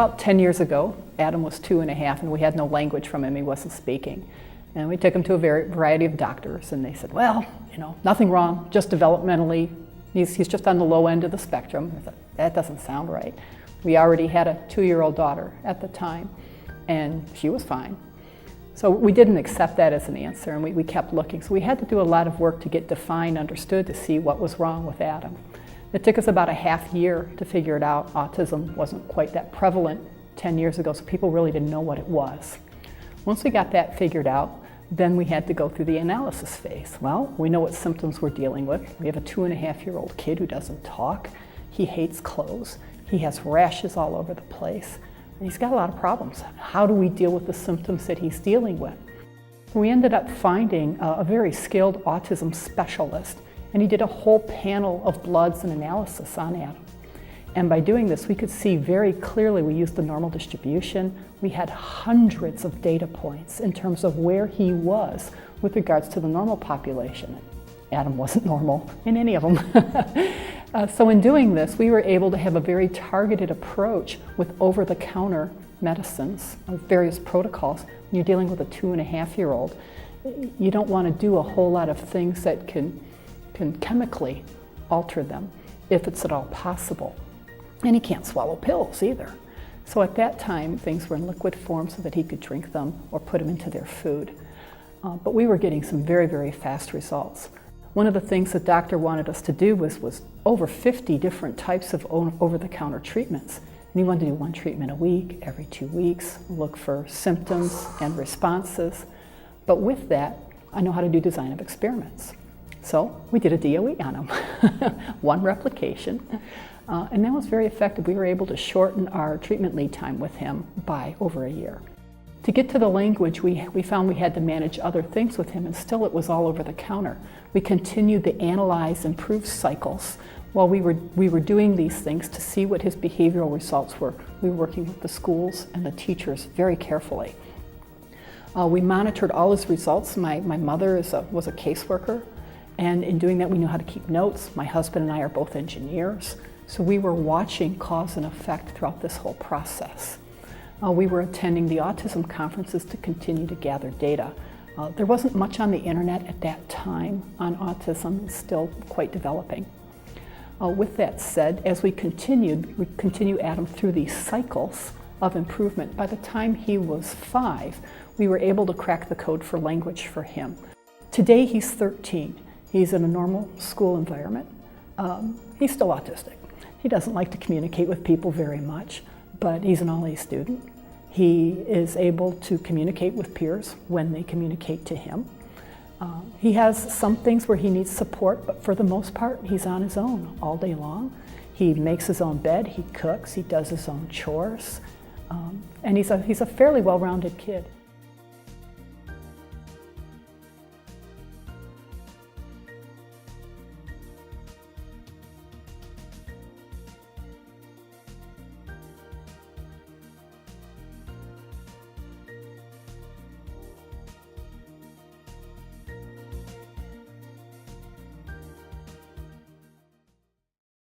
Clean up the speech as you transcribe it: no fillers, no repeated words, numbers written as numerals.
about 10 years ago, Adam was 2.5 and we had no language from him, he wasn't speaking. And we took him to a variety of doctors and they said, well, nothing wrong, just developmentally, he's just on the low end of the spectrum. I thought, that doesn't sound right. We already had a 2-year-old daughter at the time and she was fine. So we didn't accept that as an answer and we kept looking. So we had to do a lot of work to get defined, understood, to see what was wrong with Adam. It took us about a half year to figure it out. Autism wasn't quite that prevalent 10 years ago, so people really didn't know what it was. Once we got that figured out, then we had to go through the analysis phase. Well, we know what symptoms we're dealing with. We have a 2.5-year-old kid who doesn't talk. He hates clothes. He has rashes all over the place. And he's got a lot of problems. How do we deal with the symptoms that he's dealing with? We ended up finding a very skilled autism specialist, and he did a whole panel of bloods and analysis on Adam. And by doing this, we could see very clearly, we used the normal distribution. We had hundreds of data points in terms of where he was with regards to the normal population. Adam wasn't normal in any of them. So in doing this, we were able to have a very targeted approach with over-the-counter medicines, various protocols. When you're dealing with a 2.5-year-old, you don't want to do a whole lot of things that can chemically alter them, if it's at all possible. And he can't swallow pills either. So at that time, things were in liquid form so that he could drink them or put them into their food. But we were getting some very, very fast results. One of the things the doctor wanted us to do was over 50 different types of over-the-counter treatments. And he wanted to do one treatment a week, every 2 weeks, look for symptoms and responses. But with that, I know how to do design of experiments. So we did a DOE on him, one replication, and that was very effective. We were able to shorten our treatment lead time with him by over a year. To get to the language, we found we had to manage other things with him, and still it was all over the counter. We continued the analyze, improve cycles. While we were doing these things to see what his behavioral results were, we were working with the schools and the teachers very carefully. We monitored all his results. My mother was a caseworker. And in doing that, we knew how to keep notes. My husband and I are both engineers. So we were watching cause and effect throughout this whole process. We were attending the autism conferences to continue to gather data. There wasn't much on the internet at that time on autism. It's still quite developing. With that said, as we continue Adam through these cycles of improvement. By the time he was 5, we were able to crack the code for language for him. Today he's 13. He's in a normal school environment. He's still autistic. He doesn't like to communicate with people very much, but he's an all-A student. He is able to communicate with peers when they communicate to him. He has some things where he needs support, but for the most part, he's on his own all day long. He makes his own bed, he cooks, he does his own chores, and he's a fairly well-rounded kid.